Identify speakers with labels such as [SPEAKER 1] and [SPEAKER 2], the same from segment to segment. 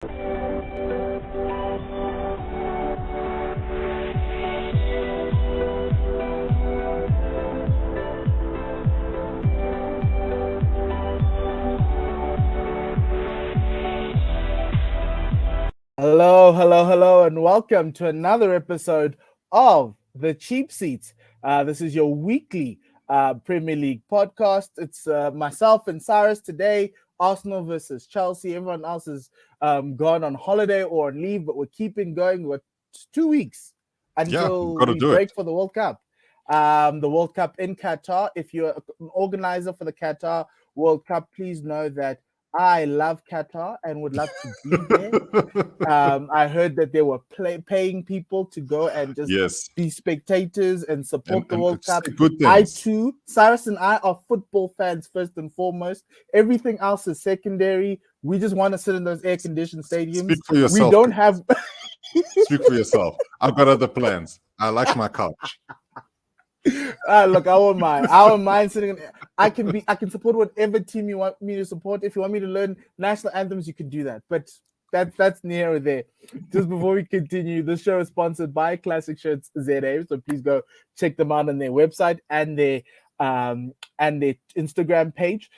[SPEAKER 1] Hello, and welcome to another episode of The Cheap Seats. This is your weekly Premier League podcast. It's myself and Cyrus today, Arsenal versus Chelsea. Everyone else has gone on holiday or on leave, but we're keeping going. We're 2 weeks until we break for the World Cup. The World Cup in Qatar. If you're an organizer for the Qatar World Cup, please know that I love Qatar and would love to be there. I heard that they were paying people to go and just be spectators and support the World Cup. I too, Cyrus and I are football fans first and foremost. Everything else is secondary. We just want to sit in those air-conditioned stadiums.
[SPEAKER 2] Speak for yourself.
[SPEAKER 1] We don't have...
[SPEAKER 2] Speak for yourself. I've got other plans. I like my couch.
[SPEAKER 1] Look, I won't mind sitting. I can support whatever team you want me to support. If you want me to learn national anthems, you can do that. But that's near or there. Just before we continue, this show is sponsored by Classic Shirts ZA. So please go check them out on their website and their Instagram page.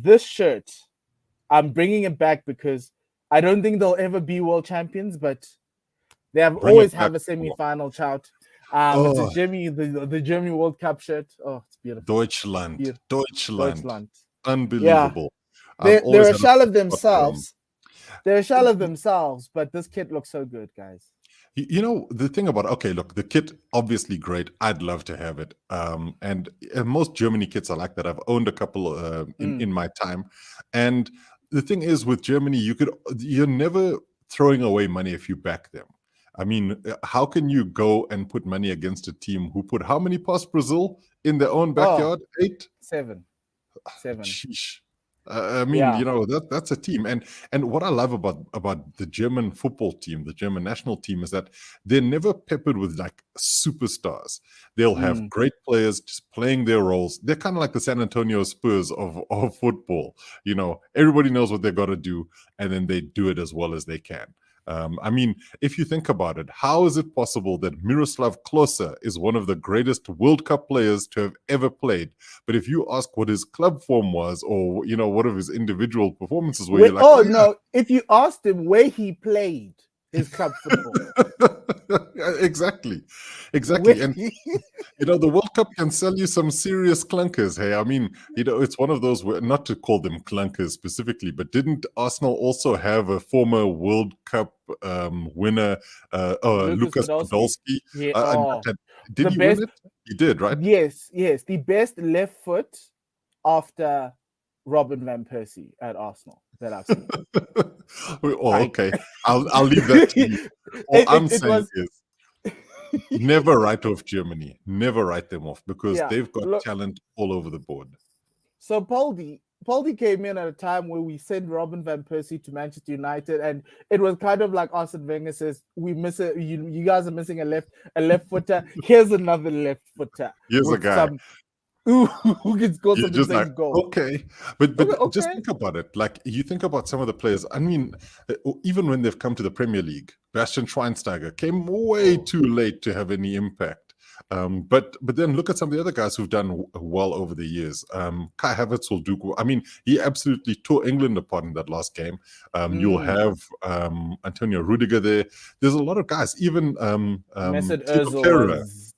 [SPEAKER 1] This shirt, I'm bringing it back because I don't think they'll ever be world champions, but they always have a semi-final shout. It's the Germany World Cup shirt. Oh, it's beautiful.
[SPEAKER 2] Deutschland. Unbelievable.
[SPEAKER 1] Yeah. They're a shell of themselves. They're a shell of themselves, but this kit looks so good, guys.
[SPEAKER 2] You know, the thing about, the kit, obviously great. I'd love to have it. And most Germany kits are like that. I've owned a couple in my time. And the thing is with Germany, you're never throwing away money if you back them. I mean, how can you go and put money against a team who put how many past Brazil in their own backyard? 8?
[SPEAKER 1] 7.
[SPEAKER 2] Sheesh. That's a team. And what I love about the German football team, the German national team, is that they're never peppered with like superstars. They'll have great players just playing their roles. They're kind of like the San Antonio Spurs of football. You know, everybody knows what they've got to do, and then they do it as well as they can. I mean, if you think about it, how is it possible that Miroslav Klose is one of the greatest World Cup players to have ever played? But if you ask what his club form was, or, you know, what of his individual performances were, you're like,
[SPEAKER 1] no, if you asked him where he played his club football.
[SPEAKER 2] Exactly. And, you know, the World Cup can sell you some serious clunkers. Hey, I mean, you know, it's one of those, not to call them clunkers specifically, but didn't Arsenal also have a former World Cup winner, Lucas Podolski?
[SPEAKER 1] Yeah.
[SPEAKER 2] Did he win it? He did, right?
[SPEAKER 1] Yes. The best left foot after Robin van Persie at Arsenal that I've seen.
[SPEAKER 2] Okay. I'll leave that to you. All I'm saying is never write off Germany. Never write them off because they've got talent all over the board.
[SPEAKER 1] So Poldy came in at a time where we sent Robin van Persie to Manchester United, and it was kind of like Arsene Wenger says, "We miss it. You guys are missing a left footer. Here's another left footer.
[SPEAKER 2] Here's a guy."
[SPEAKER 1] Who can score some
[SPEAKER 2] just like,
[SPEAKER 1] goal.
[SPEAKER 2] Okay. But just think about it. Like, you think about some of the players. I mean, even when they've come to the Premier League, Bastian Schweinsteiger came way too late to have any impact. But then look at some of the other guys who've done well over the years. Kai Havertz will do. I mean, he absolutely tore England apart in that last game. You'll have Antonio Rudiger there. There's a lot of guys. Even
[SPEAKER 1] Mesut Ozil was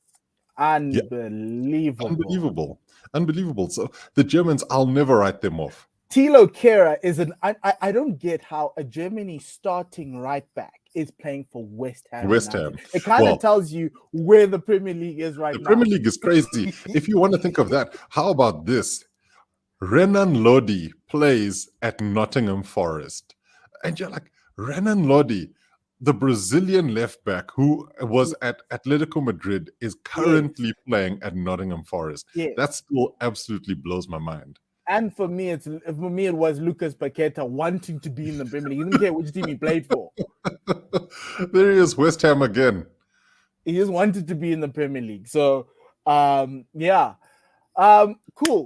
[SPEAKER 2] unbelievable. So the Germans, I'll never write them off.
[SPEAKER 1] Thilo Kehrer is I don't get how a Germany starting right back is playing for West Ham. It kind of tells you where the Premier League is right now.
[SPEAKER 2] The Premier League is crazy. If you want to think of that, how about this? Renan Lodi plays at Nottingham Forest. And you're like, Renan Lodi, the Brazilian left back who was at Atletico Madrid, is currently playing at Nottingham Forest.
[SPEAKER 1] Yes.
[SPEAKER 2] That still absolutely blows my mind.
[SPEAKER 1] And for me, it was Lucas Paqueta wanting to be in the Premier League. He didn't care which team he played for.
[SPEAKER 2] There he is, West Ham again.
[SPEAKER 1] He just wanted to be in the Premier League. So, cool.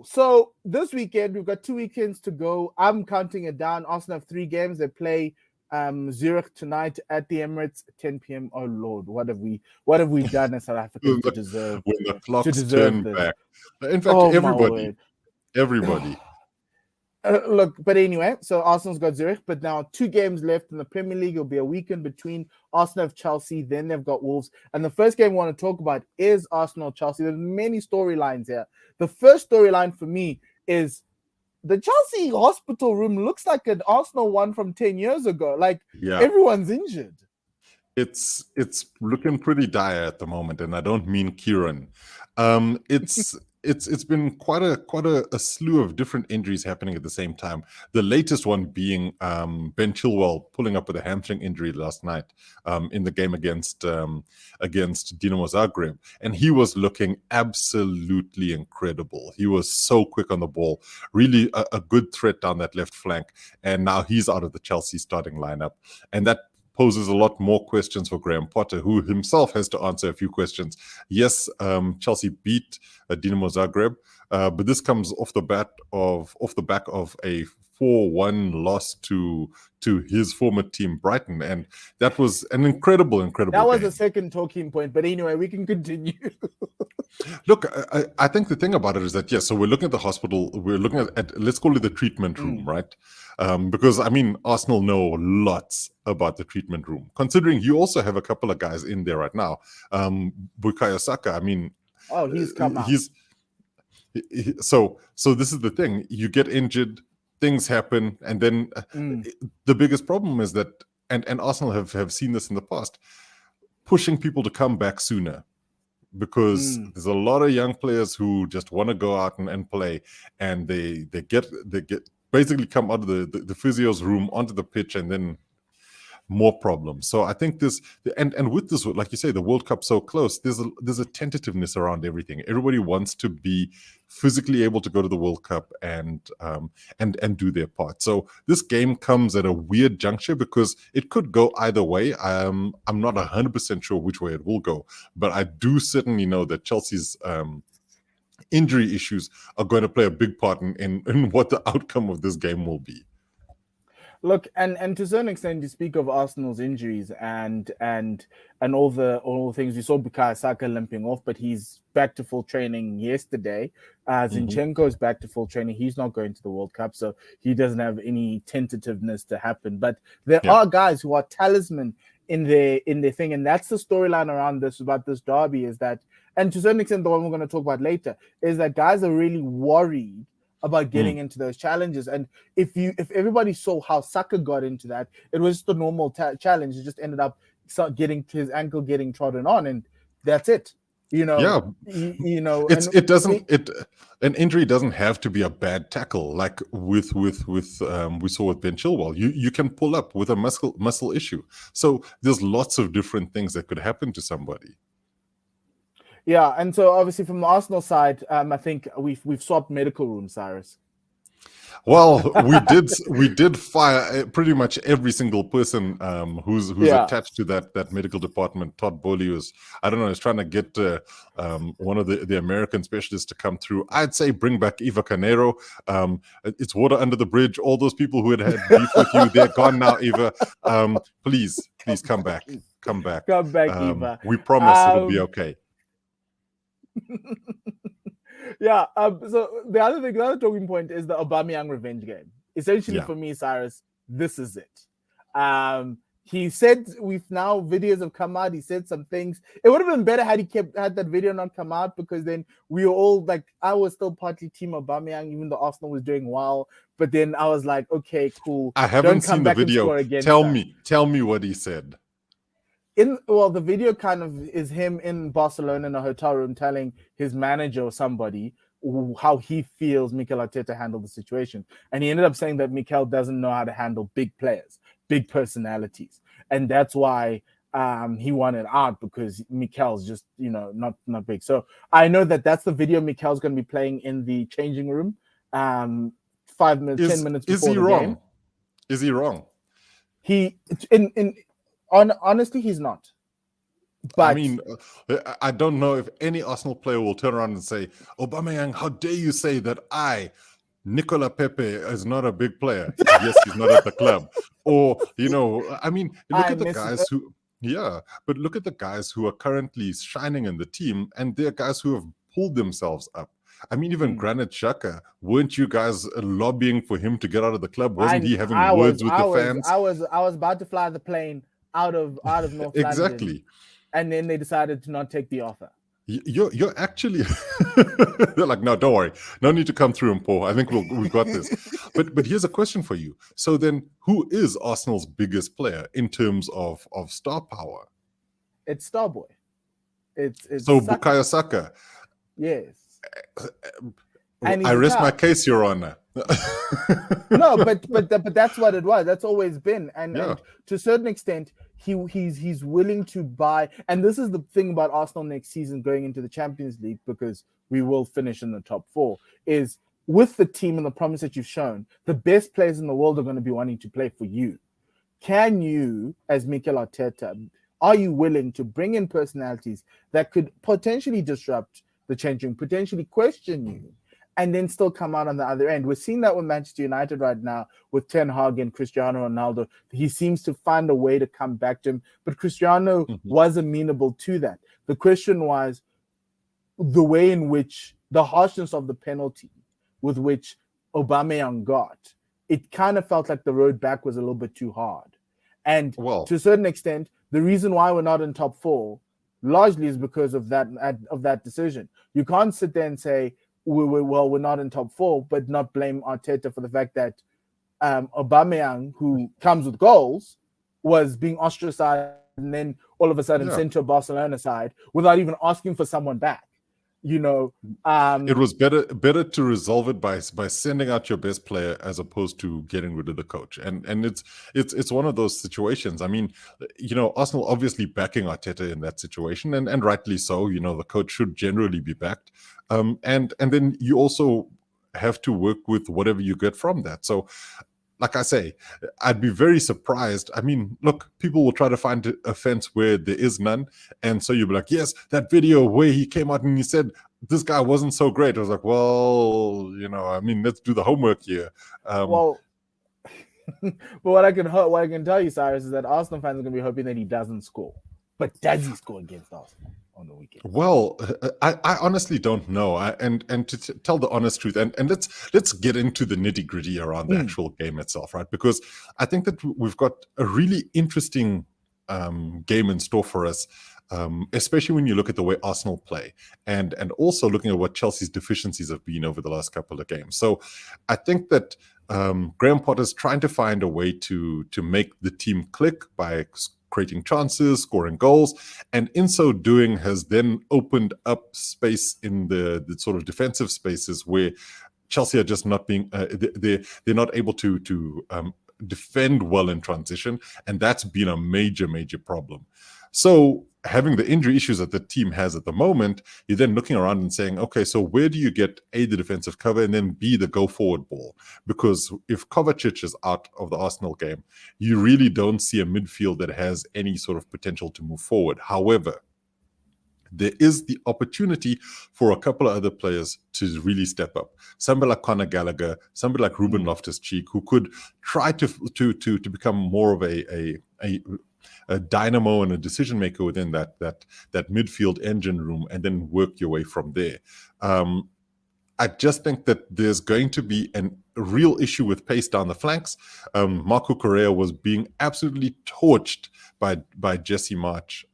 [SPEAKER 1] So this weekend, we've got 2 weekends to go. I'm counting it down. Arsenal have 3 games. They play Zurich tonight at the Emirates, 10 p.m. Oh Lord, what have we done as South Africans to deserve
[SPEAKER 2] when the clocks
[SPEAKER 1] deserve
[SPEAKER 2] turn
[SPEAKER 1] this?
[SPEAKER 2] back? In fact,
[SPEAKER 1] Oh my word.
[SPEAKER 2] everybody.
[SPEAKER 1] Look, but anyway, so Arsenal's got Zurich, but now 2 games left in the Premier League. It'll be a weekend between Arsenal and Chelsea. Then they've got Wolves. And the first game we want to talk about is Arsenal-Chelsea. There's many storylines here. The first storyline for me is the Chelsea hospital room looks like an Arsenal one from 10 years ago. Like, everyone's injured.
[SPEAKER 2] It's looking pretty dire at the moment, and I don't mean Kieran. It's been quite a slew of different injuries happening at the same time. The latest one being Ben Chilwell pulling up with a hamstring injury last night in the game against Dinamo Zagreb, and he was looking absolutely incredible. He was so quick on the ball, really a good threat down that left flank, and now he's out of the Chelsea starting lineup, and that poses a lot more questions for Graham Potter, who himself has to answer a few questions. Yes, Chelsea beat Dinamo Zagreb, but this comes off the back of a 4-1 loss to his former team Brighton, and that was an incredible
[SPEAKER 1] that was
[SPEAKER 2] game.
[SPEAKER 1] the second talking point, but anyway, we can continue.
[SPEAKER 2] Look, I think the thing about it is that, yes, so we're looking at the hospital, we're looking at let's call it the treatment room, right? Because, I mean, Arsenal know lots about the treatment room, considering you also have a couple of bukayo in there right now. Bukayo Saka, I mean...
[SPEAKER 1] Oh, he's come out.
[SPEAKER 2] So this is the thing. You get injured, things happen, and then the biggest problem is that, and Arsenal have seen this in the past, pushing people to come back sooner. Because there's a lot of young players who just want to go out and play, and they get basically come out of the physio's room onto the pitch, and then more problems. So I think this, and with this, like you say, the World Cup so close, there's a tentativeness around everything. Everybody wants to be physically able to go to the World Cup and do their part. So this game comes at a weird juncture because it could go either way. I'm not 100% sure which way it will go, but I do certainly know that Chelsea's injury issues are going to play a big part in what the outcome of this game will be.
[SPEAKER 1] Look, and to a certain extent, you speak of Arsenal's injuries and all the things. We saw Bukayo Saka limping off, but he's back to full training yesterday. Zinchenko is back to full training. He's not going to the World Cup, so he doesn't have any tentativeness to happen. But there are guys who are talisman in their thing, and that's the storyline around this about this derby. Is that, and to a certain extent, the one we're going to talk about later, is that guys are really worried about getting into those challenges. And if everybody saw how Saka got into that, it was just a normal challenge. It just ended up getting his ankle getting trodden on, and that's it.
[SPEAKER 2] An injury doesn't have to be a bad tackle like with we saw with Ben Chilwell. You can pull up with a muscle issue. So there's lots of different things that could happen to somebody.
[SPEAKER 1] Yeah, and so obviously from the Arsenal side, I think we've swapped medical rooms, Cyrus.
[SPEAKER 2] Well, we did fire pretty much every single person who's attached to that medical department. Todd Bowley was, I don't know, is trying to get one of the American specialists to come through. I'd say bring back Eva Canero. It's water under the bridge. All those people who had beef with you, they're gone now, Eva. Please come back. Come back,
[SPEAKER 1] Eva.
[SPEAKER 2] We promise it'll be okay.
[SPEAKER 1] Yeah. So the other talking point is the Aubameyang revenge game. Essentially, for me, Cyrus, this is it. He said videos have come out. He said some things. It would have been better had that video not come out, because then we were all like, I was still partly team Aubameyang, even though Arsenal was doing well. But then I was like, okay, cool.
[SPEAKER 2] I haven't seen the video. Tell me what he said.
[SPEAKER 1] The video kind of is him in Barcelona in a hotel room telling his manager or somebody how he feels Mikel Arteta handled the situation. And he ended up saying that Mikel doesn't know how to handle big players, big personalities. And that's why he wanted out, because Mikel's just, not big. So I know that's the video Mikel's going to be playing in the changing room 10 minutes before the game.
[SPEAKER 2] Is he wrong?
[SPEAKER 1] Honestly, he's not. But
[SPEAKER 2] I mean, I don't know if any Arsenal player will turn around and say, Aubameyang, how dare you say that I Nicola Pepe is not a big player. Yes, he's not at the club. Or, I mean, look at the guys who, but look at the guys who are currently shining in the team, and they're guys who have pulled themselves up. I mean, even Granit Xhaka, weren't you guys lobbying for him to get out of the club? Wasn't he having words with the fans?
[SPEAKER 1] I was about to fly the plane out of North
[SPEAKER 2] exactly.
[SPEAKER 1] London, and then they decided to not take the offer.
[SPEAKER 2] You're actually they're like, no, don't worry, no need to come through, Mpho. I think we've got this. But here's a question for you. So then, who is Arsenal's biggest player in terms of star power?
[SPEAKER 1] It's Starboy. It's
[SPEAKER 2] so Saka. Bukayo Saka.
[SPEAKER 1] Yes.
[SPEAKER 2] And I rest my case, Your Honor.
[SPEAKER 1] No, but that's what it was. That's always been, and to a certain extent, he's willing to buy. And this is the thing about Arsenal next season going into the Champions League, because we will finish in the top 4. Is with the team and the promise that you've shown, the best players in the world are going to be wanting to play for you. Can you, as Mikel Arteta, are you willing to bring in personalities that could potentially disrupt the changing, potentially question you, and then still come out on the other end? We're seeing that with Manchester United right now with Ten Hag and Cristiano Ronaldo. He seems to find a way to come back to him, but Cristiano was amenable to that. The question was the way in which the harshness of the penalty with which Aubameyang got. It kind of felt like the road back was a little bit too hard. And to a certain extent, the reason why we're not in top 4 largely is because of that decision. You can't sit there and say, we're not in top 4, but not blame Arteta for the fact that Aubameyang, who comes with goals, was being ostracized and then all of a sudden sent to a Barcelona side without even asking for someone back. It
[SPEAKER 2] was better to resolve it by sending out your best player as opposed to getting rid of the coach. And it's one of those situations. I mean, Arsenal obviously backing Arteta in that situation, and rightly so. The coach should generally be backed. And then you also have to work with whatever you get from that. So, like I say, I'd be very surprised. I mean, look, people will try to find a offense where there is none. And so you'll be like, yes, that video where he came out and he said, this guy wasn't so great. I was like, well, I mean, let's do the homework here.
[SPEAKER 1] But what I can tell you, Cyrus, is that Arsenal fans are going to be hoping that he doesn't score. But does he score against Arsenal on the weekend?
[SPEAKER 2] Well, I honestly don't know. And to tell the honest truth, and let's get into the nitty gritty around the actual game itself, right? Because I think that we've got a really interesting game in store for us, especially when you look at the way Arsenal play, and also looking at what Chelsea's deficiencies have been over the last couple of games. So I think that Graham Potter's trying to find a way to make the team click by creating chances, scoring goals, and in so doing has then opened up space in the sort of defensive spaces where Chelsea are just not being they're not able to defend well in transition, and that's been a major problem. So having the injury issues that the team has at the moment, you're then looking around and saying, okay, so where do you get A, the defensive cover, and then B, the go forward ball? Because if Kovacic is out of the Arsenal game, you really don't see a midfield that has any sort of potential to move forward. However, there is the opportunity for a couple of other players to really step up. Somebody like Conor Gallagher, somebody like Ruben Loftus-Cheek, who could try to become more of a dynamo and a decision maker within that midfield engine room, and then work your way from there. I just think that there's going to be a real issue with pace down the flanks. Marco Correa was being absolutely torched by Jesse March.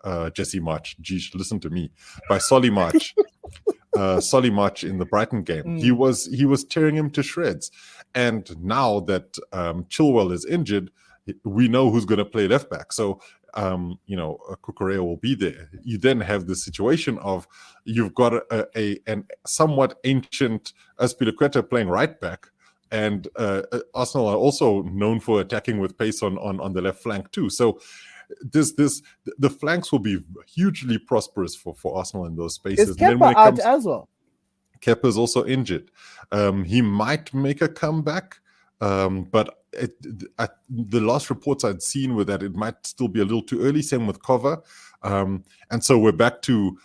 [SPEAKER 2] Geez, listen to me. By Solly March. Solly March in the Brighton game. He was tearing him to shreds. And now that Chilwell is injured, we know who's going to play left back. So, Cucurella will be there. You then have the situation of you've got a somewhat ancient Azpilicueta playing right back, and Arsenal are also known for attacking with pace on the left flank too. So the flanks will be hugely prosperous for Arsenal in those spaces.
[SPEAKER 1] Is Kepa out as well?
[SPEAKER 2] Kepa is also injured. He might make a comeback. But the last reports I'd seen were that it might still be a little too early. Same with Kova, and so we're back to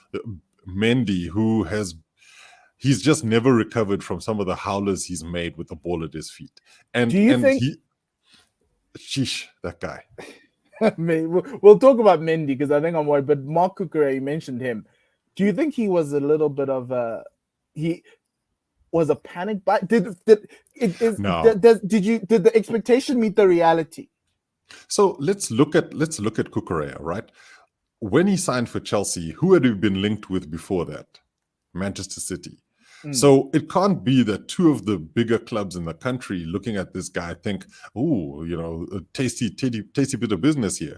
[SPEAKER 2] Mendy, who he's just never recovered from some of the howlers he's made with the ball at his feet. And
[SPEAKER 1] do you think
[SPEAKER 2] sheesh, that guy.
[SPEAKER 1] We'll talk about Mendy because I think I'm worried. But Mark Cucurella, you mentioned him. Do you think he was a little bit of a panic buy? Did the expectation meet the reality?
[SPEAKER 2] So let's look at Cucurella, right? When he signed for Chelsea, who had he been linked with before that? Manchester City. So it can't be that two of the bigger clubs in the country looking at this guy think, oh, a tasty bit of business here.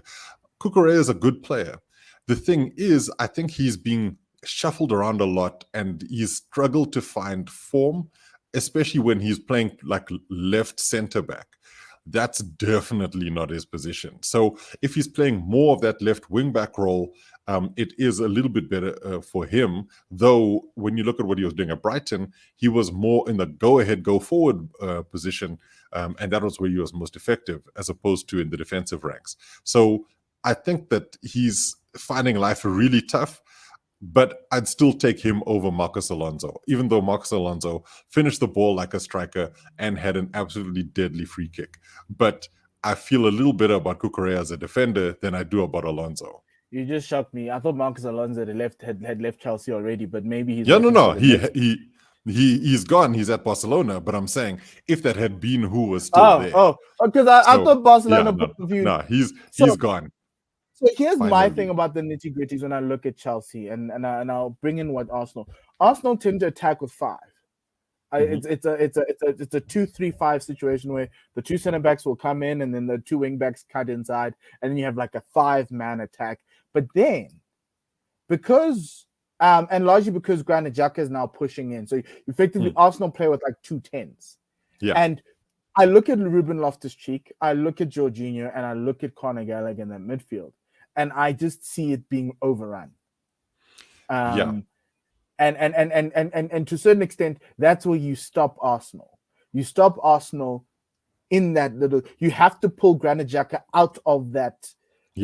[SPEAKER 2] Cucurella is a good player. The thing is, I think he's being shuffled around a lot and he's struggled to find form, especially when he's playing like left center back. That's definitely not his position. So if he's playing more of that left wing back role, it is a little bit better for him. Though when you look at what he was doing at Brighton, he was more in the go-ahead, go-forward position, and that was where he was most effective, as opposed to in the defensive ranks. So I think that he's finding life really tough. But I'd still take him over Marcos Alonso, even though Marcos Alonso finished the ball like a striker and had an absolutely deadly free kick. But I feel a little better about Cucurella as a defender than I do about Alonso.
[SPEAKER 1] You just shocked me. I thought Marcos Alonso had left Chelsea already, but maybe he's
[SPEAKER 2] he's gone. He's at Barcelona. But I'm saying if that had been who was still there.
[SPEAKER 1] Because I thought Barcelona put the view.
[SPEAKER 2] No, he's gone.
[SPEAKER 1] So here's my thing about the nitty-gritties when I look at Chelsea, and I'll bring in what Arsenal tend to attack with five. It's a 2-3-5 situation where the two center backs will come in and then the two wing backs cut inside, and then you have like a 5-man attack. But then because and largely because Granit Xhaka is now pushing in, so effectively Arsenal play with like 2 10s.
[SPEAKER 2] Yeah.
[SPEAKER 1] And I look at Ruben Loftus-Cheek, I look at Jorginho, and I look at Conor Gallagher in that midfield, and I just see it being overrun. And to a certain extent, that's where you stop Arsenal. You stop Arsenal in that little. You have to pull Granit Xhaka out of that.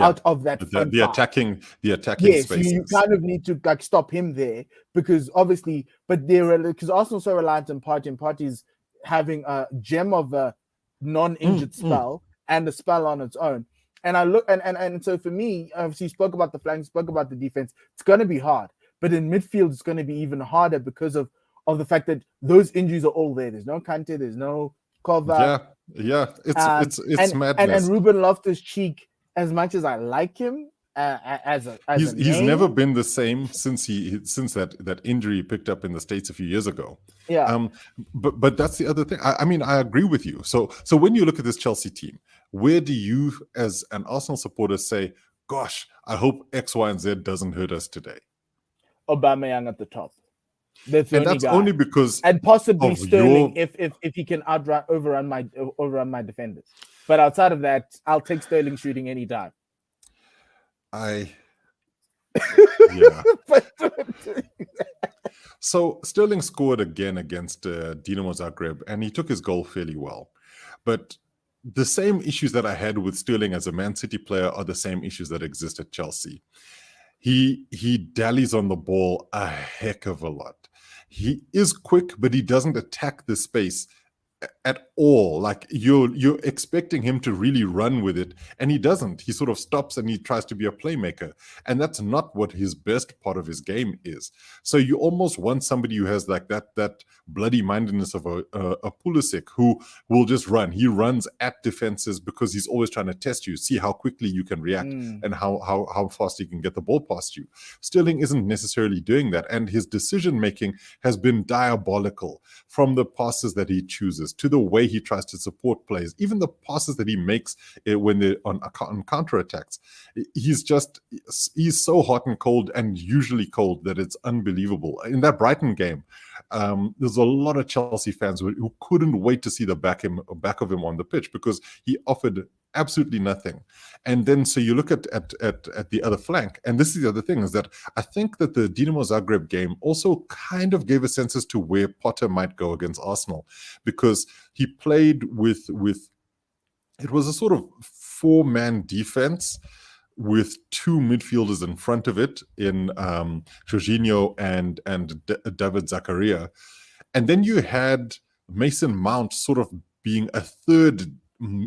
[SPEAKER 1] Out of that,
[SPEAKER 2] the attacking
[SPEAKER 1] yes,
[SPEAKER 2] spaces.
[SPEAKER 1] You kind of need to like stop him there because obviously, but because Arsenal's so reliant on Partey, and Partey's having a gem of a non-injured spell and a spell on its own. And I look and so for me, obviously, spoke about the flank, spoke about the defense. It's going to be hard, but in midfield, it's going to be even harder because of the fact that those injuries are all there. There's no Kante, there's no Kovac.
[SPEAKER 2] Yeah, it's madness.
[SPEAKER 1] And Ruben Loftus-Cheek, as much as I like him,
[SPEAKER 2] he's never been the same since that injury he picked up in the States a few years ago.
[SPEAKER 1] Yeah.
[SPEAKER 2] But that's the other thing. I mean, I agree with you. So when you look at this Chelsea team, where do you, as an Arsenal supporter, say, "Gosh, I hope X, Y, and Z doesn't hurt us today"?
[SPEAKER 1] Aubameyang at the top. That's
[SPEAKER 2] only because
[SPEAKER 1] and possibly Sterling if he can overrun my defenders. But outside of that, I'll take Sterling shooting any time.
[SPEAKER 2] So Sterling scored again against Dinamo Zagreb, and he took his goal fairly well. But the same issues that I had with Sterling as a Man City player are the same issues that exist at Chelsea. He dallies on the ball a heck of a lot. He is quick, but he doesn't attack the space at all. Like you're expecting him to really run with it, and he doesn't. He sort of stops and he tries to be a playmaker, and that's not what his best part of his game is. So you almost want somebody who has like that bloody mindedness of a Pulisic, who will just run. He runs at defenses because he's always trying to test you, see how quickly you can react and how fast he can get the ball past you. Sterling isn't necessarily doing that, and his decision making has been diabolical, from the passes that he chooses to the way he tries to support plays, even the passes that he makes when they're on counterattacks. He's so hot and cold, and usually cold, that it's unbelievable. In that Brighton game, there's a lot of Chelsea fans who couldn't wait to see the back of him on the pitch because he offered absolutely nothing. And then so you look at the other flank, and this is the other thing, is that I think that the Dinamo Zagreb game also kind of gave a sense as to where Potter might go against Arsenal, because he played with it was a sort of 4-man defense, with two midfielders in front of it in Jorginho and David Zakaria. And then you had Mason Mount sort of being a third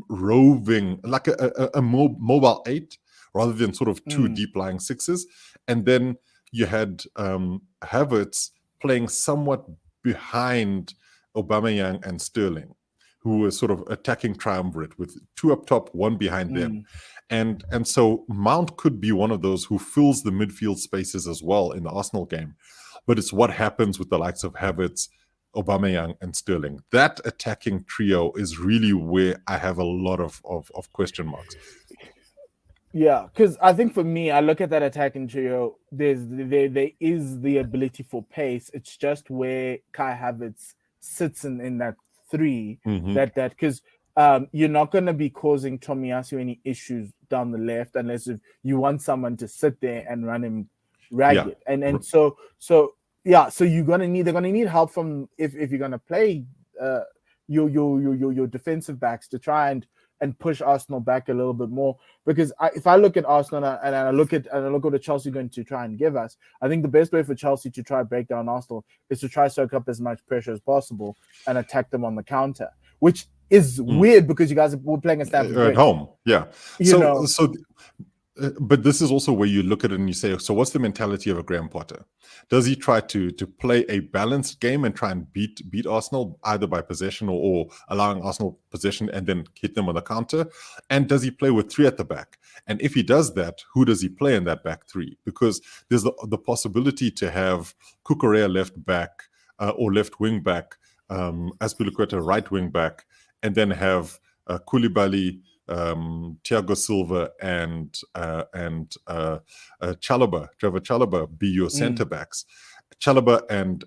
[SPEAKER 2] roving, like a mobile 8, rather than sort of two deep-lying 6s. And then you had Havertz playing somewhat behind Aubameyang and Sterling, who was sort of attacking triumvirate with two up top, one behind them. And so Mount could be one of those who fills the midfield spaces as well in the Arsenal game. But it's what happens with the likes of Havertz, Aubameyang, and Sterling. That attacking trio is really where I have a lot of question marks.
[SPEAKER 1] Yeah, because I think for me, I look at that attacking trio, there is the ability for pace. It's just where Kai Havertz sits in that 3, that because you're not going to be causing Tomiyasu any issues down the left unless if you want someone to sit there and run him ragged. And so they're gonna need help from if you're gonna play your defensive backs to try and push Arsenal back a little bit more. Because if I look at Arsenal and I look at what the Chelsea are going to try and give us, I think the best way for Chelsea to try and break down Arsenal is to try soak up as much pressure as possible and attack them on the counter, which is weird because you guys were playing a Stamford Bridge
[SPEAKER 2] at home. Yeah. But this is also where you look at it and you say, so what's the mentality of a Graham Potter? Does he try to play a balanced game and try and beat Arsenal either by possession or allowing Arsenal possession and then hit them on the counter? And does he play with 3 at the back? And if he does that, who does he play in that back 3? Because there's the possibility to have Cucurella left back or left wing back, Azpilicueta right wing back, and then have Koulibaly, Thiago Silva and Trevor Chalobah be your centre backs. Chalobah and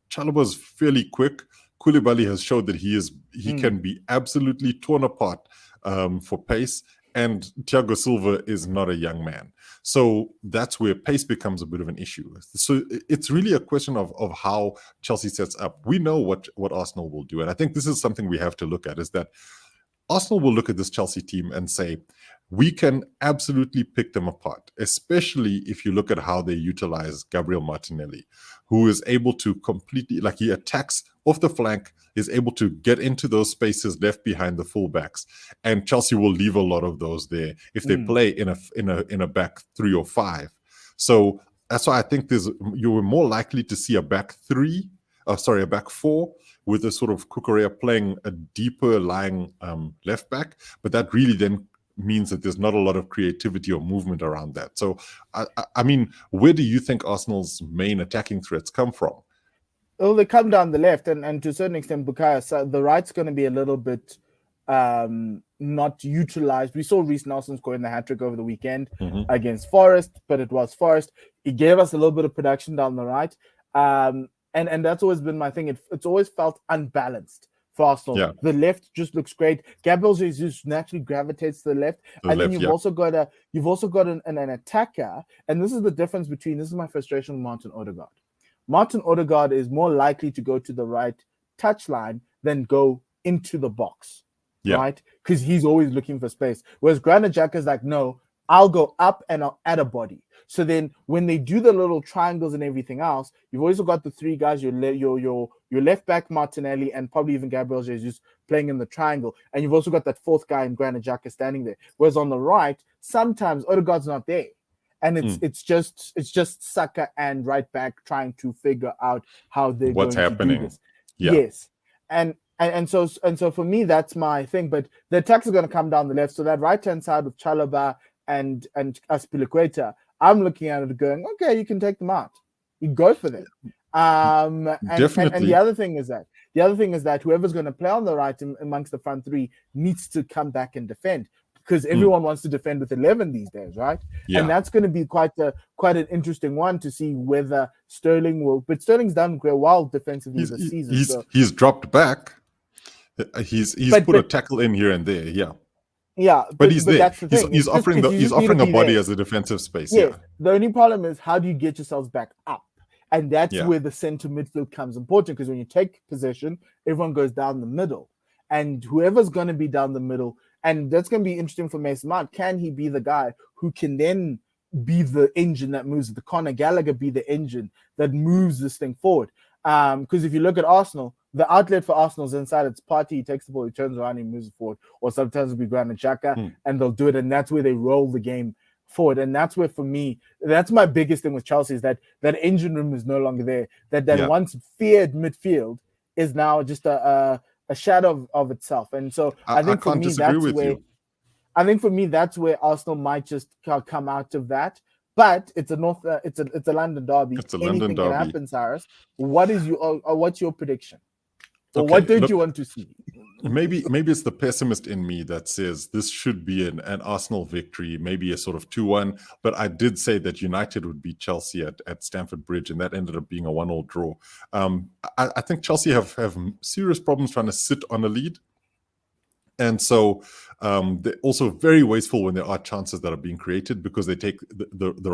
[SPEAKER 2] Chalobah's fairly quick. Koulibaly has showed that he can be absolutely torn apart for pace, and Thiago Silva is not a young man. So that's where pace becomes a bit of an issue. So it's really a question of how Chelsea sets up. We know what Arsenal will do, and I think this is something we have to look at, is that Arsenal will look at this Chelsea team and say, we can absolutely pick them apart, especially if you look at how they utilize Gabriel Martinelli, who is able to completely, like, he attacks off the flank, is able to get into those spaces left behind the fullbacks, and Chelsea will leave a lot of those there if they play in a back 3 or 5. So that's why I think you were more likely to see a back 4 with a sort of Cucurella playing a deeper lying left back, but that really then means that there's not a lot of creativity or movement around that. So, I mean, where do you think Arsenal's main attacking threats come from?
[SPEAKER 1] Well, they come down the left, and to a certain extent, Bukayo. So the right's going to be a little bit not utilized. We saw Reece Nelson scoring the hat-trick over the weekend against Forest, but it was Forest. He gave us a little bit of production down the right. And that's always been my thing. It's always felt unbalanced for Arsenal.
[SPEAKER 2] Yeah.
[SPEAKER 1] The left just looks great. Gabriel Jesus naturally gravitates to the left. Then you've also got an attacker. And this is the difference between, this is my frustration with Martin Odegaard. Martin Odegaard is more likely to go to the right touchline than go into the box.
[SPEAKER 2] Yeah.
[SPEAKER 1] Right? Because he's always looking for space. Whereas Granit Xhaka is like, no, I'll go up and I'll add a body. So then when they do the little triangles and everything else, you've also got the 3 guys, your left back Martinelli and probably even Gabriel Jesus playing in the triangle. And you've also got that 4th guy in Granit Xhaka standing there. Whereas on the right, sometimes Odegaard's not there. And it's just Saka and right back trying to figure out how they're going to do this.
[SPEAKER 2] Yeah.
[SPEAKER 1] Yes. And so for me, that's my thing. But the attacks are going to come down the left. So that right-hand side with Chalobah and Azpilicueta, I'm looking at it going, okay, you can take them out. You go for them.
[SPEAKER 2] Definitely.
[SPEAKER 1] And the other thing is that whoever's going to play on the right amongst the front 3 needs to come back and defend, because everyone wants to defend with 11 these days, right? Yeah. And that's going to be quite an interesting one to see whether Sterling will. But Sterling's done well defensively this season.
[SPEAKER 2] He's dropped back. He's put a tackle in here and there. Yeah.
[SPEAKER 1] Yeah,
[SPEAKER 2] but he's there.
[SPEAKER 1] That's the thing.
[SPEAKER 2] He's offering a body as a defensive space.
[SPEAKER 1] Yes. Yeah. The only problem is, how do you get yourselves back up? And that's where the center midfield comes important, because when you take possession, everyone goes down the middle. And whoever's going to be down the middle And that's going to be interesting for Mason Mount. Can he be the guy who can then be the engine that moves the Conor Gallagher, be the engine that moves this thing forward? Because if you look at Arsenal, the outlet for Arsenal is inside. It's Partey, he takes the ball, he turns around, he moves it forward. Or sometimes it'll be Granit Xhaka, and they'll do it. And that's where they roll the game forward. And that's where, for me, that's my biggest thing with Chelsea, is that engine room is no longer there. That once feared midfield is now just a shadow of itself. And so I think for me, that's where Arsenal might just come out of that. But it's a London derby.
[SPEAKER 2] It's a London derby.
[SPEAKER 1] Can happen, Cyrus. What's your prediction? Or what did you want to see?
[SPEAKER 2] Maybe it's the pessimist in me that says this should be an Arsenal victory, maybe a sort of 2-1. But I did say that United would beat Chelsea at Stamford Bridge, and that ended up being a 1-1 draw. I think Chelsea have serious problems trying to sit on a lead. And so they're also very wasteful when there are chances that are being created, because they take the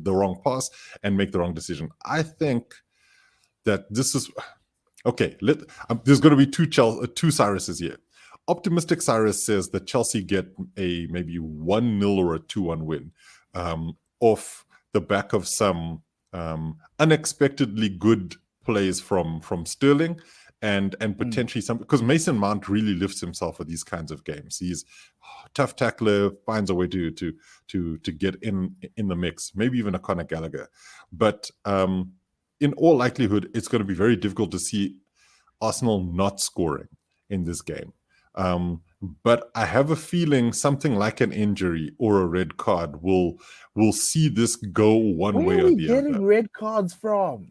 [SPEAKER 2] wrong pass and make the wrong decision. I think that this is... Okay, there's going to be two Cyruses here. Optimistic Cyrus says that Chelsea get a maybe 1-0 or a 2-1 win off the back of some unexpectedly good plays from Sterling and potentially some, because Mason Mount really lifts himself for these kinds of games. He's tough tackler, finds a way to get in the mix, maybe even a Conor Gallagher. But in all likelihood, it's going to be very difficult to see Arsenal not scoring in this game. But I have a feeling something like an injury or a red card will see this go one way or the other. Where are we
[SPEAKER 1] getting red cards from?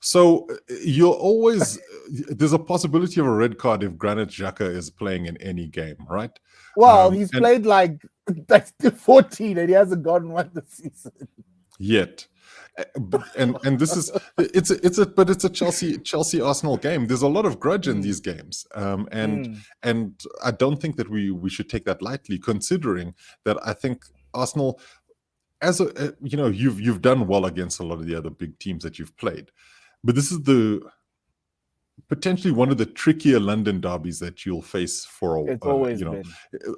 [SPEAKER 2] So you'll always... there's a possibility of a red card if Granit Xhaka is playing in any game, right?
[SPEAKER 1] Well, he's played like 14 and he hasn't gotten one this season.
[SPEAKER 2] Yet. And this is it's a Chelsea Arsenal game. There's a lot of grudge in these games, and I don't think that we should take that lightly, considering that I think Arsenal, as you've done well against a lot of the other big teams that you've played, but this is potentially one of the trickier London derbies that you'll face for a while.
[SPEAKER 1] It's always been.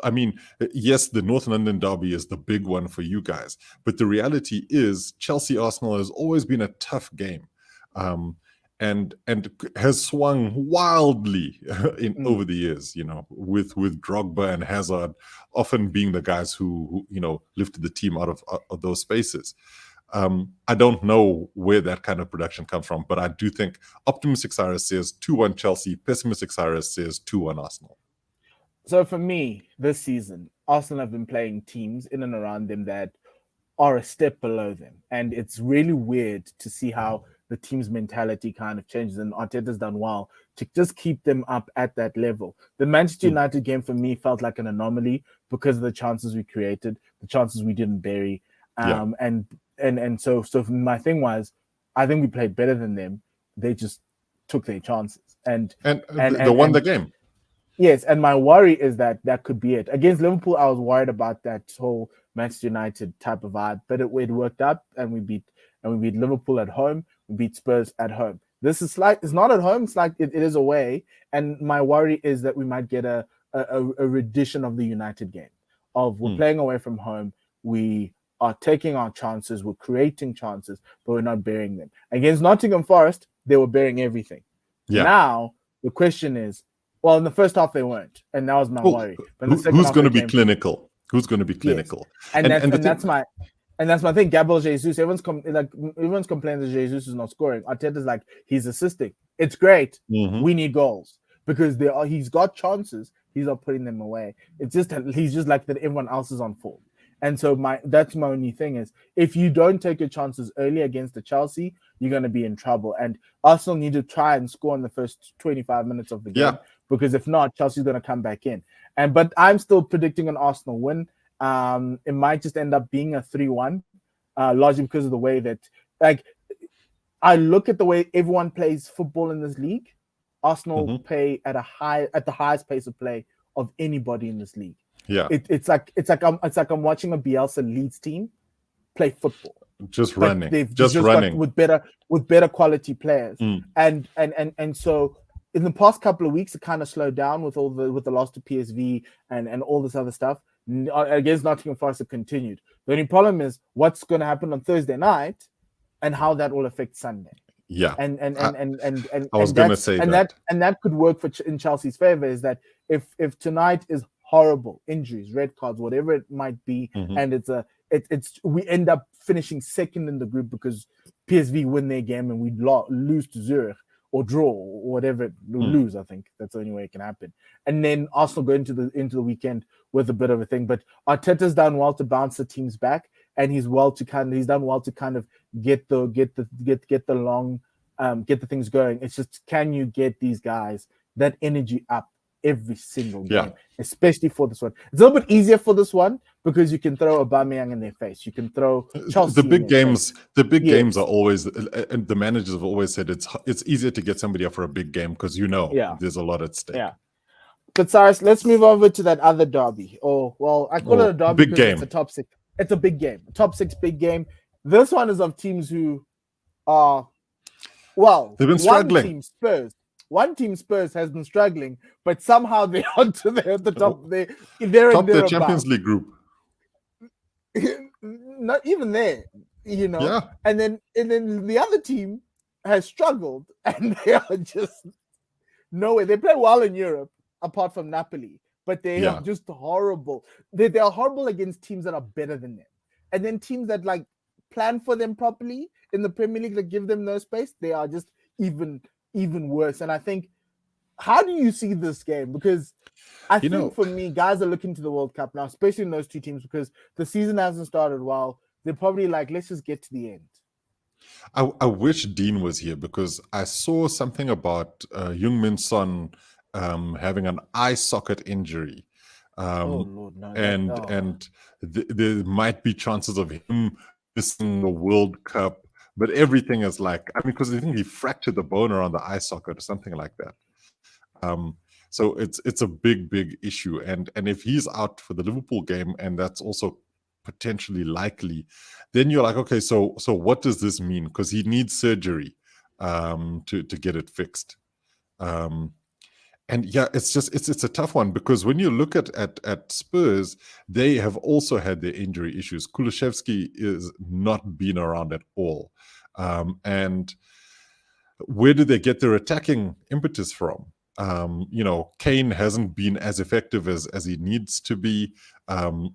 [SPEAKER 2] I mean, yes, the North London derby is the big one for you guys, but the reality is Chelsea Arsenal has always been a tough game, and has swung wildly over the years. With Drogba and Hazard often being the guys who lifted the team out of those spaces. I don't know where that kind of production comes from, but I do think optimistic Cyrus says 2-1 Chelsea, pessimistic Cyrus says 2-1 Arsenal.
[SPEAKER 1] So for me, this season, Arsenal have been playing teams in and around them that are a step below them. And it's really weird to see how the team's mentality kind of changes, and Arteta's done well to just keep them up at that level. The Manchester United game for me felt like an anomaly because of the chances we created, the chances we didn't bury. And so my thing was, I think we played better than them. They just took their chances and
[SPEAKER 2] won the game.
[SPEAKER 1] Yes, and my worry is that could be it. Against Liverpool, I was worried about that whole Manchester United type of vibe, but it worked out, and we beat Liverpool at home. We beat Spurs at home. This is it's not at home. It's like it is away, and my worry is that we might get a rendition of the United game. We're playing away from home. We are taking our chances, we're creating chances, but we're not bearing them. Against Nottingham Forest, they were bearing everything. Yeah. Now, the question is, well, in the first half they weren't, and that was my worry. But
[SPEAKER 2] who's going to be clinical? Who's going to be clinical?
[SPEAKER 1] Yes. That's my thing. Gabriel Jesus, everyone's complaining that Jesus is not scoring. Arteta's like, he's assisting. It's great. We need goals because he's got chances. He's not putting them away. It's just that he's just like that. Everyone else is on form. And so that's my only thing is, if you don't take your chances early against the Chelsea, you're going to be in trouble. And Arsenal need to try and score in the first 25 minutes of the game, because if not, Chelsea's going to come back in. But I'm still predicting an Arsenal win. It might just end up being a 3-1, largely because of the way that, I look at the way everyone plays football in this league. Arsenal play at the highest pace of play of anybody in this league.
[SPEAKER 2] Yeah,
[SPEAKER 1] it's like I'm watching a Bielsa Leeds team play football,
[SPEAKER 2] just running,
[SPEAKER 1] with better quality players, and so in the past couple of weeks, it kind of slowed down with the loss to PSV and all this other stuff. Against Nottingham Forest, it continued. The only problem is what's going to happen on Thursday night, and how that will affect Sunday.
[SPEAKER 2] Yeah,
[SPEAKER 1] and
[SPEAKER 2] I was going to say that.
[SPEAKER 1] That could work in Chelsea's favor. Is that if tonight is horrible, injuries, red cards, whatever it might be, and it's we end up finishing second in the group because PSV win their game and we lose to Zurich or draw or whatever, lose. I think that's the only way it can happen. And then Arsenal go into the weekend with a bit of a thing. But Arteta's done well to bounce the teams back, and he's done well to kind of get the things going. It's just, can you get these guys that energy up every single game, especially for this one? It's a little bit easier for this one because you can throw Aubameyang in their face. You can throw Chelsea.
[SPEAKER 2] The big games. The big games are always, and the managers have always said it's easier to get somebody up for a big game because there's a lot at stake.
[SPEAKER 1] Yeah. But Cyrus, let's move over to that other derby. I call it a derby because it's a top six. It's a big game, top six big game. This one is of teams who are, they've been struggling. One team, Spurs, has been struggling, but somehow they're at the top. They're
[SPEAKER 2] top the Champions League group.
[SPEAKER 1] Not even there,
[SPEAKER 2] Yeah.
[SPEAKER 1] And then the other team has struggled, and they are just nowhere. They play well in Europe, apart from Napoli, but they are just horrible. They are horrible against teams that are better than them, and then teams that like plan for them properly in the Premier League that give them no space. They are just even worse. And I think, how do you see this game? Because I think for me, guys are looking to the World Cup now, especially in those two teams, because the season hasn't started well. They're probably like, let's just get to the end.
[SPEAKER 2] I wish Dean was here because I saw something about Heung-min Son having an eye socket injury.
[SPEAKER 1] Lord, no,
[SPEAKER 2] and there might be chances of him missing the World Cup. But everything is like, because I think he fractured the bone around the eye socket or something like that. So it's a big issue. And if he's out for the Liverpool game, and that's also potentially likely, then you're like, okay, so what does this mean? Because he needs surgery to get it fixed. And it's a tough one because when you look at Spurs, they have also had their injury issues. Kulusevski is not been around at all. And where do they get their attacking impetus from? Kane hasn't been as effective as he needs to be.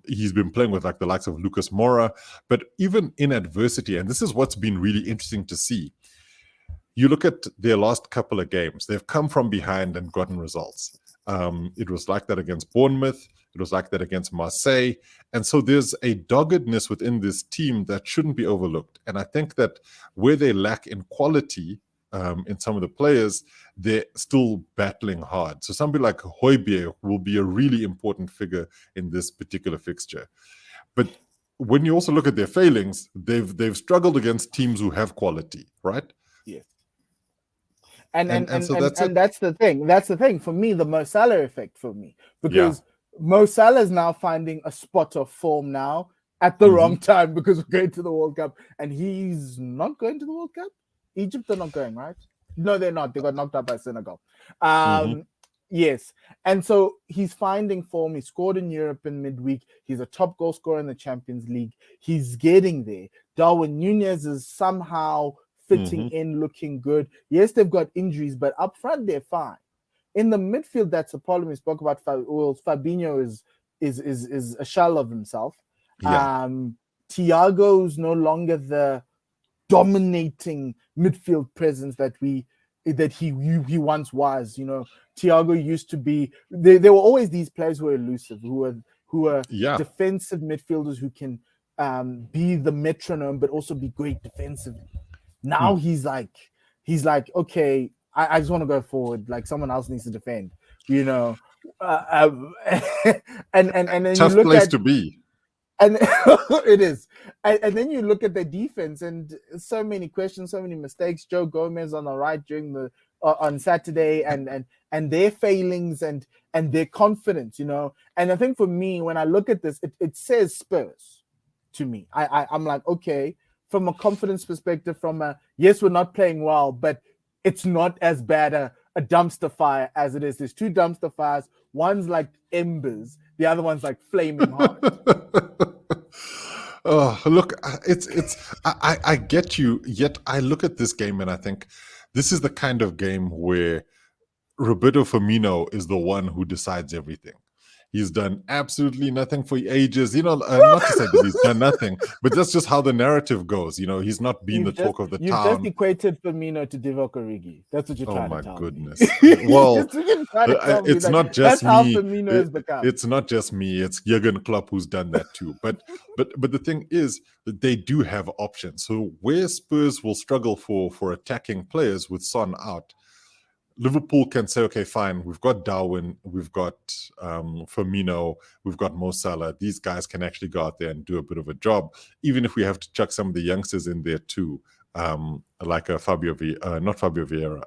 [SPEAKER 2] He's been playing with like the likes of Lucas Moura, but even in adversity, and this is what's been really interesting to see. You look at their last couple of games, they've come from behind and gotten results. It was like that against Bournemouth. It was like that against Marseille. And so there's a doggedness within this team that shouldn't be overlooked. And I think that where they lack in quality in some of the players, they're still battling hard. So somebody like Højbjerg will be a really important figure in this particular fixture. But when you also look at their failings, they've struggled against teams who have quality, right?
[SPEAKER 1] Yes. And that's the thing. That's the thing for me, the Mo Salah effect for me, because Mo Salah is now finding a spot of form now at the wrong time because we're going to the World Cup, and he's not going to the World Cup. Egypt are not going, right? No, they're not. They got knocked out by Senegal. Yes, and so he's finding form. He scored in Europe in midweek. He's a top goal scorer in the Champions League. He's getting there. Darwin Núñez is somehow fitting in, looking good. Yes, they've got injuries, but up front they're fine. In the midfield, that's a problem. We spoke about Fabinho is a shell of himself. Thiago's no longer the dominating midfield presence that he once was. Thiago used to be. There were always these players who were elusive, who were defensive midfielders who can be the metronome, but also be great defensively. Now he's like, okay, I just want to go forward. Like someone else needs to defend, and then
[SPEAKER 2] tough
[SPEAKER 1] you look
[SPEAKER 2] place to be.
[SPEAKER 1] And it is. And then you look at the defense, and so many questions, so many mistakes. Joe Gomez on the right during on Saturday, and their failings and their confidence, And I think for me, when I look at this, it says Spurs to me. I'm like, okay, from a confidence perspective, yes, we're not playing well, but it's not as bad a dumpster fire as it is. There's two dumpster fires. One's like embers. The other one's like flaming hot.
[SPEAKER 2] Oh, look, I get you. Yet I look at this game and I think this is the kind of game where Roberto Firmino is the one who decides everything. He's done absolutely nothing for ages. Not to say that he's done nothing, but that's just how the narrative goes. He's not been the talk of the
[SPEAKER 1] you've
[SPEAKER 2] town.
[SPEAKER 1] You've just equated Firmino to Divock Origi. That's what you're trying to tell me.
[SPEAKER 2] Oh, my goodness. Well, it's not just
[SPEAKER 1] that's how
[SPEAKER 2] me.
[SPEAKER 1] Firmino has become.
[SPEAKER 2] It's not just me. It's Jurgen Klopp who's done that too. But the thing is that they do have options. So where Spurs will struggle for attacking players with Son out, Liverpool can say, okay, fine, we've got Darwin, we've got Firmino, we've got Mo Salah. These guys can actually go out there and do a bit of a job, even if we have to chuck some of the youngsters in there too, like not Fabio Vieira.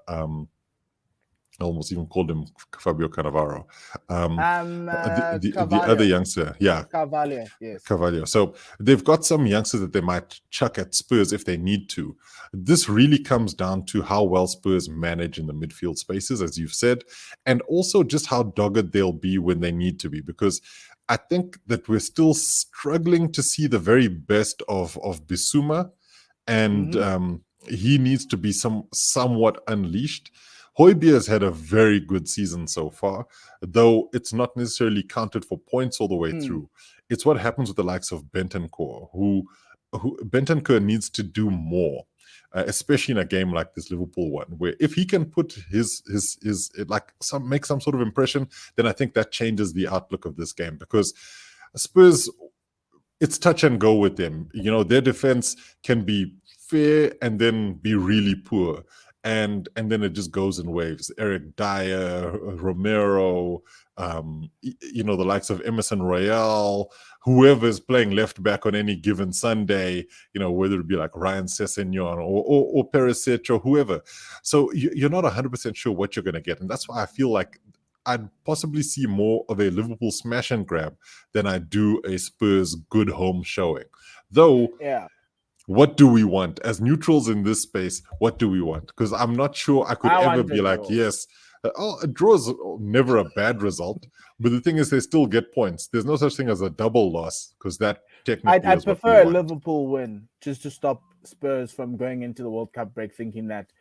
[SPEAKER 2] I almost even called him Fabio Cannavaro. The other youngster, yeah.
[SPEAKER 1] Carvalho, yes.
[SPEAKER 2] Carvalho. So they've got some youngsters that they might chuck at Spurs if they need to. This really comes down to how well Spurs manage in the midfield spaces, as you've said, and also just how dogged they'll be when they need to be, because I think that we're still struggling to see the very best of Bissouma, and he needs to be somewhat unleashed. Højbjerg has had a very good season so far, though it's not necessarily counted for points all the way through. It's what happens with the likes of Bentancur, who Bentancur needs to do more, especially in a game like this Liverpool one, where if he can put make some sort of impression, then I think that changes the outlook of this game, because Spurs, it's touch and go with them. Their defense can be fair and then be really poor. And then it just goes in waves. Eric Dyer, Romero, the likes of Emerson Royale, whoever is playing left back on any given Sunday, whether it be like Ryan Sessegnon or Perisic or whoever. So you're not 100% sure what you're going to get. And that's why I feel like I'd possibly see more of a Liverpool smash and grab than I do a Spurs good home showing. Though,
[SPEAKER 1] yeah.
[SPEAKER 2] What do we want as neutrals in this space? What do we want? Because I'm not sure I could ever be like, yes, a draw is never a bad result. But the thing is, they still get points. There's no such thing as a double loss, because that technically
[SPEAKER 1] I'd prefer a Liverpool win just to stop Spurs from going into the World Cup break thinking that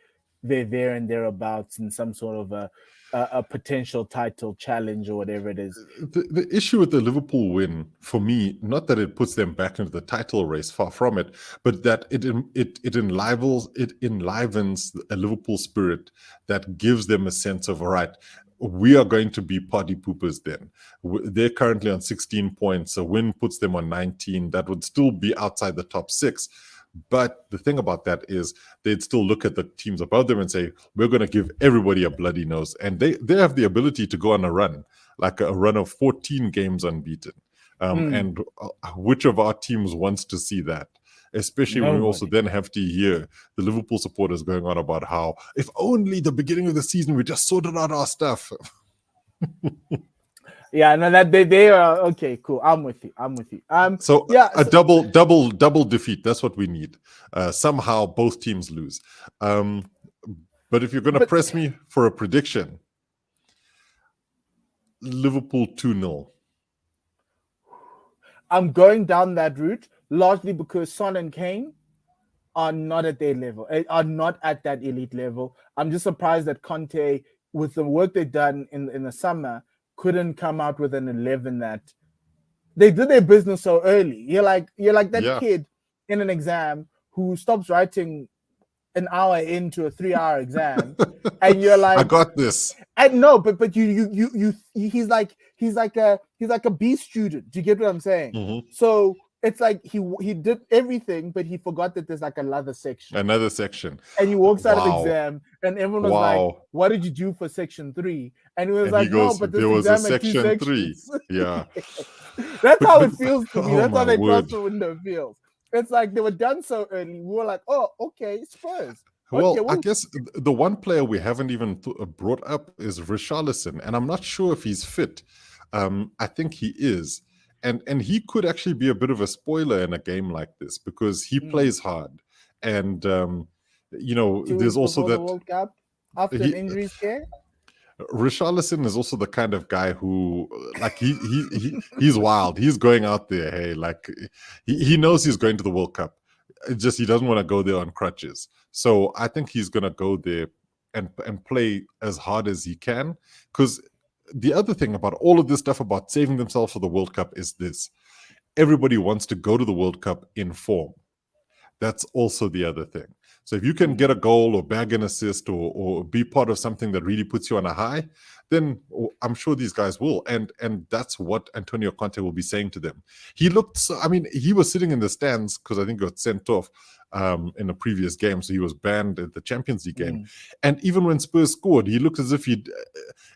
[SPEAKER 1] they're there and thereabouts in some sort of a potential title challenge or whatever it is.
[SPEAKER 2] The issue with the Liverpool win, for me, not that it puts them back into the title race, far from it, but that it enlivens a Liverpool spirit that gives them a sense of, all right, we are going to be party poopers then. They're currently on 16 points. A win puts them on 19. That would still be outside the top 6. But the thing about that is they'd still look at the teams above them and say, we're going to give everybody a bloody nose. And they have the ability to go on a run, like a run of 14 games unbeaten. And which of our teams wants to see that? Especially when we also then have to hear the Liverpool supporters going on about how, if only the beginning of the season we just sorted out our stuff.
[SPEAKER 1] Yeah, no, that they are okay. Cool, I'm with you.
[SPEAKER 2] So yeah, a double defeat. That's what we need. Somehow both teams lose. But if you're going to press me for a prediction, Liverpool 2-0.
[SPEAKER 1] I'm going down that route largely because Son and Kane are not at their level, are not at that elite level. I'm just surprised that Conte, with the work they've done in the summer, couldn't come out with an 11 that they did their business so early. You're like that kid in an exam who stops writing an hour into a 3-hour exam, and you're like,
[SPEAKER 2] I got this.
[SPEAKER 1] And no, but you he's like a B student. Do you get what I'm saying?
[SPEAKER 2] Mm-hmm.
[SPEAKER 1] So it's like he did everything, but he forgot that there's like another section.
[SPEAKER 2] And
[SPEAKER 1] he walks out of exam, and everyone was like, "What did you do for section 3?" And he was
[SPEAKER 2] no, but
[SPEAKER 1] there was
[SPEAKER 2] a section 3. Yeah,
[SPEAKER 1] that's how it feels to me. That's how they cross the window feels. It's like they were done so early. We were like, "Oh, okay, Spurs."
[SPEAKER 2] Well, I guess the one player we haven't even brought up is Richarlison, and I'm not sure if he's fit. I think he is. And he could actually be a bit of a spoiler in a game like this because he plays hard. And, there's also that...
[SPEAKER 1] World Cup? after an injury scare?
[SPEAKER 2] Richarlison is also the kind of guy who, like, he's wild. He's going out there. Hey, like, he knows he's going to the World Cup. It's just he doesn't want to go there on crutches. So I think he's going to go there and play as hard as he can. Because the other thing about all of this stuff about saving themselves for the World Cup is this: everybody wants to go to the World Cup in form. That's also the other thing. So if you can get a goal or bag an assist or be part of something that really puts you on a high, then I'm sure these guys will. And that's what Antonio Conte will be saying to them. He looked, he was sitting in the stands because I think he got sent off in a previous game. So he was banned at the Champions League game. And even when Spurs scored, he looked as if it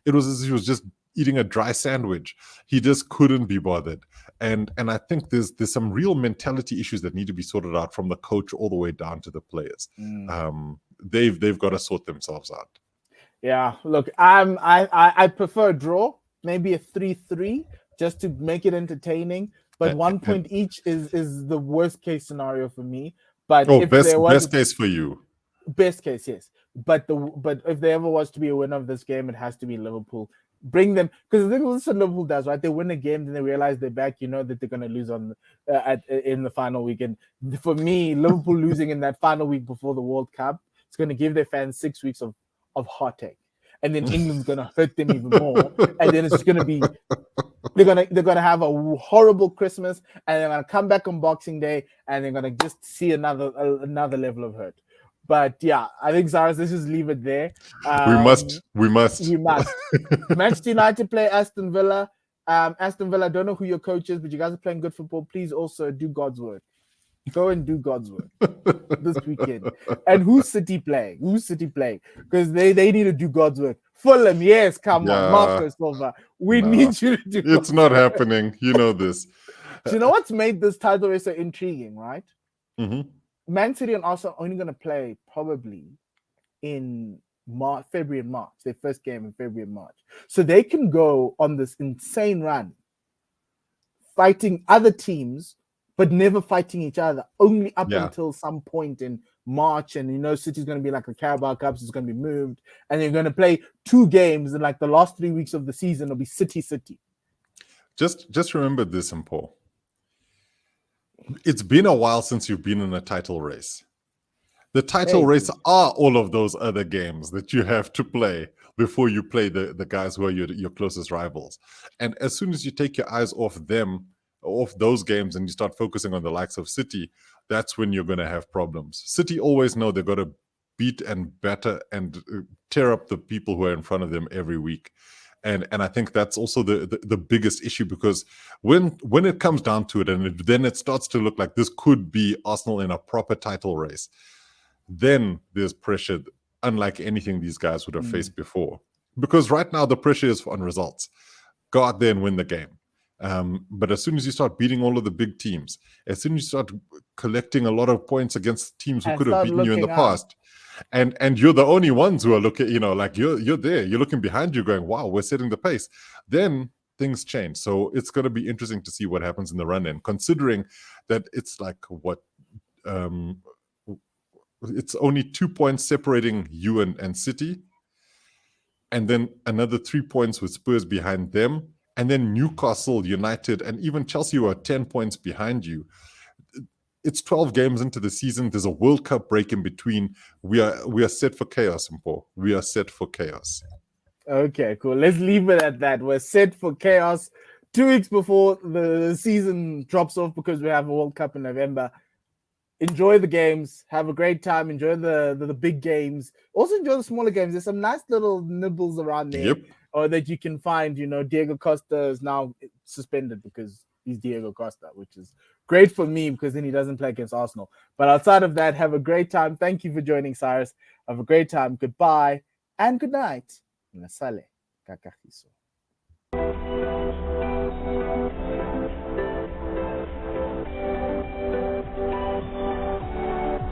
[SPEAKER 2] was as if he was just eating a dry sandwich. He just couldn't be bothered. And I think there's some real mentality issues that need to be sorted out from the coach all the way down to the players. They've got to sort themselves out.
[SPEAKER 1] Yeah, look, I prefer a draw, maybe a 3-3, just to make it entertaining. But 1 point each is the worst case scenario for me. But if there was
[SPEAKER 2] best case for you.
[SPEAKER 1] Best case, yes. But if there ever was to be a winner of this game, it has to be Liverpool. Bring them, because the thing is what Liverpool does, right? They win a game, then they realize they're back. You know that they're going to lose in the final weekend. For me, Liverpool losing in that final week before the World Cup, it's going to give their fans 6 weeks of heartache, and then England's going to hurt them even more. And then it's going to be they're going to have a horrible Christmas, and they're going to come back on Boxing Day, and they're going to just see another level of hurt. But yeah, I think, Cyrus, let's just leave it there.
[SPEAKER 2] We must.
[SPEAKER 1] Manchester United play Aston Villa. Aston Villa, I don't know who your coach is, but you guys are playing good football. Please also do God's work. Go and do God's work this weekend. And who's City playing? Because they need to do God's work. Fulham, yes, come on. Marco Silva. We need you to do
[SPEAKER 2] It's not happening. You know this.
[SPEAKER 1] Do you know what's made this title race so intriguing, right?
[SPEAKER 2] Mm-hmm.
[SPEAKER 1] Man City and Arsenal are only going to play probably in February and March. Their first game in February and March. So they can go on this insane run fighting other teams, but never fighting each other, only up until some point in March. And, City's going to be like the Carabao Cups. It's going to be moved. And they're going to play 2 games in like the last 3 weeks of the season. It'll be City.
[SPEAKER 2] Just remember this, Mpho. It's been a while since you've been in a title race. The title race are all of those other games that you have to play before you play the guys who are your closest rivals. And as soon as you take your eyes off those games, and you start focusing on the likes of City, that's when you're going to have problems. City always know they've got to beat and batter and tear up the people who are in front of them every week. And I think that's also the biggest issue, because when it comes down to it, and then it starts to look like this could be Arsenal in a proper title race, then there's pressure unlike anything these guys would have faced before. Because right now the pressure is on results. Go out there and win the game. But as soon as you start beating all of the big teams, as soon as you start collecting a lot of points against teams who could have beaten you in the past, and you're the only ones who are looking, like you're there, you're looking behind you going, wow, we're setting the pace, then things change. So it's going to be interesting to see what happens in the run-in, considering that it's like it's only 2 points separating you and City, and then another 3 points with Spurs behind them, and then Newcastle, United, and even Chelsea who are 10 points behind you. It's 12 games into the season. There's a World Cup break in between. We are set for chaos, Mpho. We are set for chaos.
[SPEAKER 1] Okay, cool. Let's leave it at that. We're set for chaos 2 weeks before the season drops off, because we have a World Cup in November. Enjoy the games. Have a great time. Enjoy the big games. Also enjoy the smaller games. There's some nice little nibbles around there.
[SPEAKER 2] Yep.
[SPEAKER 1] Or that you can find. Diego Costa is now suspended because he's Diego Costa, which is great for me because then he doesn't play against Arsenal. But outside of that, have a great time. Thank you for joining, Cyrus. Have a great time. Goodbye and good night. Nasale kakahiso.